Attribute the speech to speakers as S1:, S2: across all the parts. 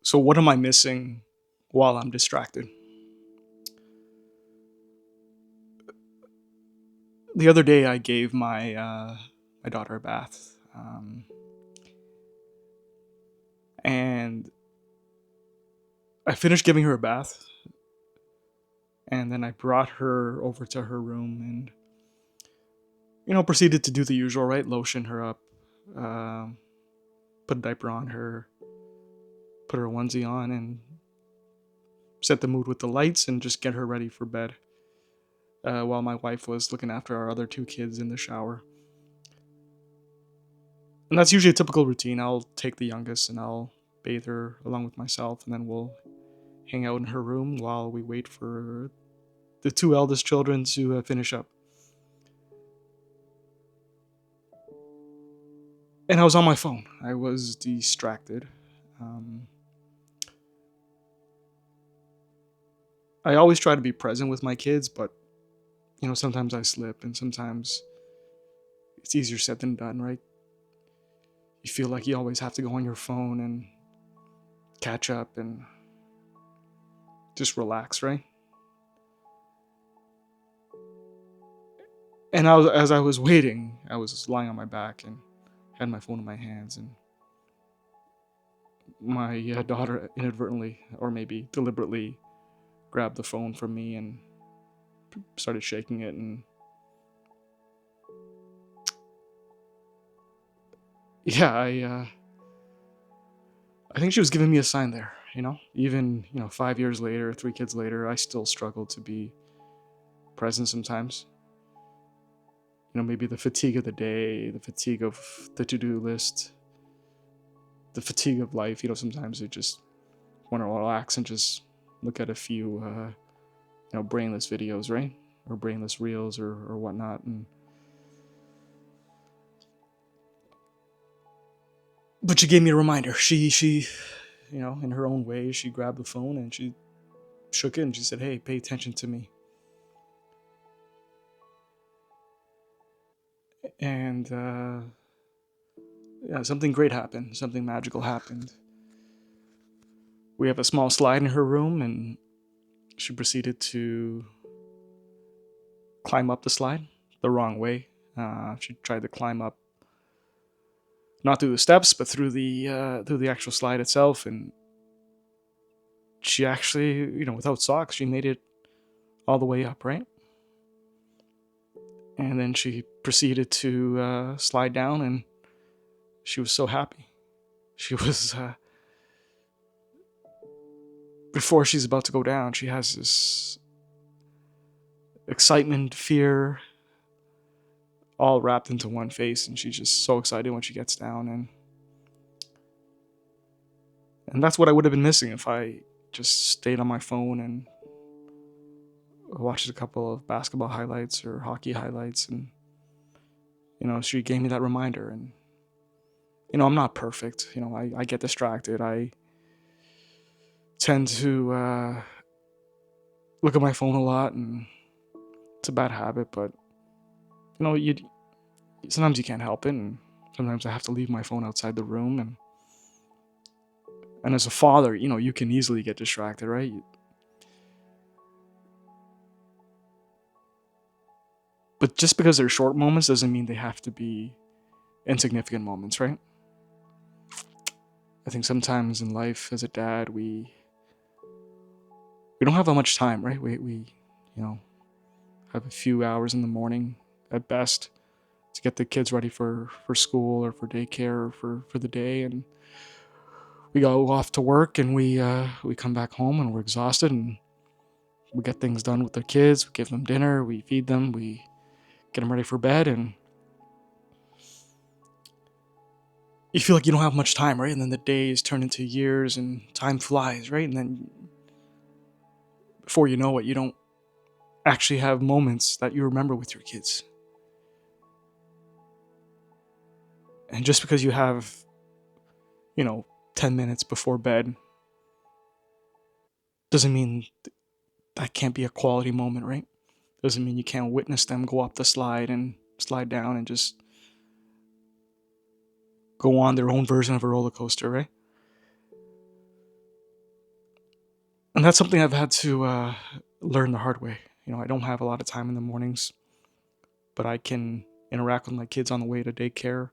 S1: So, what am I missing while I'm distracted? The other day, I gave my daughter a bath, and I finished giving her a bath, and then I brought her over to her room and proceeded to do the usual, right? Lotion her up, um, put a diaper on her, put her onesie on, and set the mood with the lights, and just get her ready for bed. While my wife was looking after our other two kids in the shower. And that's usually a typical routine. I'll take the youngest and I'll bathe her along with myself, and then we'll hang out in her room while we wait for the two eldest children to finish up. And I was on my phone. I was distracted. Um, I always try to be present with my kids, but sometimes I slip, and sometimes it's easier said than done, right? You feel like you always have to go on your phone and catch up and just relax, right? And as I was waiting, I was lying on my back and had my phone in my hands, and my daughter inadvertently, or maybe deliberately, grabbed the phone from me and started shaking it. And yeah, I think she was giving me a sign there. Even 5 years later, three kids later, I still struggle to be present sometimes. Maybe the fatigue of the day, the fatigue of the to-do list, the fatigue of life. Sometimes you just want to relax and just look at a few brainless videos, right? Or brainless reels, or whatnot. And but she gave me a reminder. She in her own way, she grabbed the phone and she shook it and she said, "Hey, pay attention to me." And yeah, something great happened. Something magical happened. We have a small slide in her room, and she proceeded to climb up the slide the wrong way. She tried to climb up not through the steps, but through the actual slide itself, and she actually, without socks, she made it all the way up, right? And then she proceeded to slide down, and she was so happy. She was before she's about to go down, she has this excitement, fear, all wrapped into one face, and she's just so excited when she gets down. And that's what I would have been missing if I just stayed on my phone and watched a couple of basketball highlights or hockey highlights. And she gave me that reminder. And I'm not perfect. I get distracted. I tend to look at my phone a lot, and it's a bad habit. But you sometimes you can't help it, and sometimes I have to leave my phone outside the room. And as a father, you can easily get distracted, right? But just because they're short moments doesn't mean they have to be insignificant moments, right? I think sometimes in life as a dad, we don't have that much time, right? We have a few hours in the morning at best to get the kids ready for school or for daycare or for the day, and we go off to work, and we come back home and we're exhausted, and we get things done with the kids. We give them dinner, we feed them, we get them ready for bed, and you feel like you don't have much time, right? And then the days turn into years and time flies, right? And then before you know it, you don't actually have moments that you remember with your kids. And just because you have, you know, 10 minutes before bed doesn't mean that can't be a quality moment, right? Doesn't mean you can't witness them go up the slide and slide down and just go on their own version of a roller coaster, right? And that's something I've had to learn the hard way. I don't have a lot of time in the mornings, but I can interact with my kids on the way to daycare.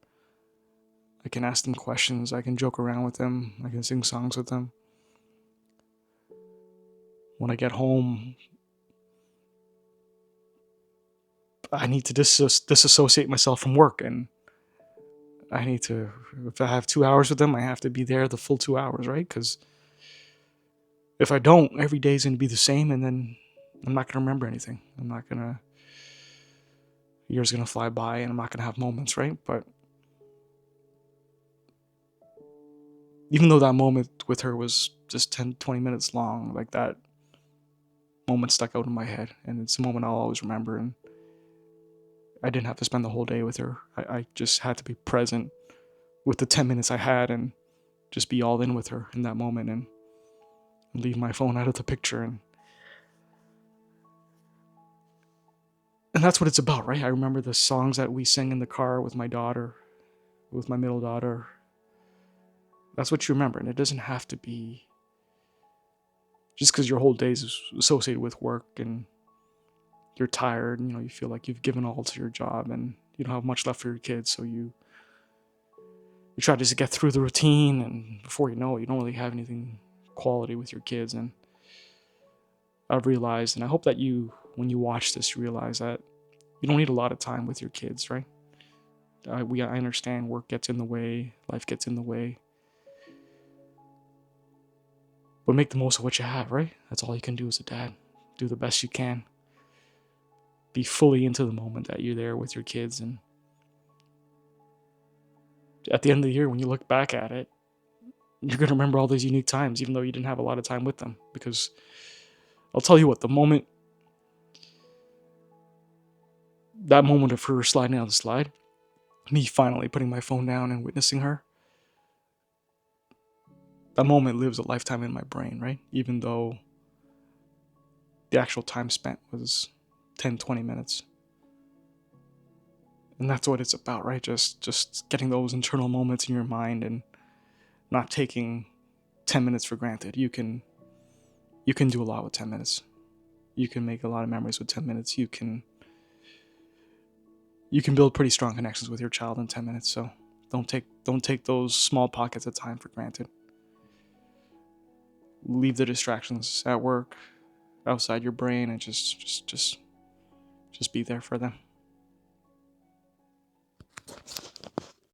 S1: I can ask them questions. I can joke around with them. I can sing songs with them. When I get home, I need to disassociate myself from work, and I need to, if I have 2 hours with them, I have to be there the full 2 hours, right? Because if I don't, every day is going to be the same, and then I'm not going to remember anything. Years going to fly by, and I'm not going to have moments, right? But even though that moment with her was just 10, 20 minutes long, like that moment stuck out in my head, and it's a moment I'll always remember. And I didn't have to spend the whole day with her. I just had to be present with the 10 minutes I had and just be all in with her in that moment and leave my phone out of the picture. And that's what it's about, right? I remember the songs that we sang in the car with my daughter, with my middle daughter. That's what you remember. And it doesn't have to be just because your whole day is associated with work and you're tired and you feel like you've given all to your job and you don't have much left for your kids, so you try to just get through the routine, and before you know it, you don't really have anything quality with your kids. And I've realized, and I hope that when you watch this, you realize that you don't need a lot of time with your kids, right? I understand work gets in the way, life gets in the way, but make the most of what you have, right? That's all you can do as a dad. Do the best you can. Be fully into the moment that you're there with your kids, and at the end of the year, when you look back at it, you're going to remember all those unique times, even though you didn't have a lot of time with them. Because I'll tell you what, that moment of her sliding down the slide, me finally putting my phone down and witnessing her, that moment lives a lifetime in my brain, right? Even though the actual time spent was 10, 20 minutes. And that's what it's about, right? Just getting those internal moments in your mind and not taking 10 minutes for granted. You can do a lot with 10 minutes. You can make a lot of memories with 10 minutes. You can build pretty strong connections with your child in 10 minutes. So don't take those small pockets of time for granted. Leave the distractions at work, outside your brain, and just be there for them.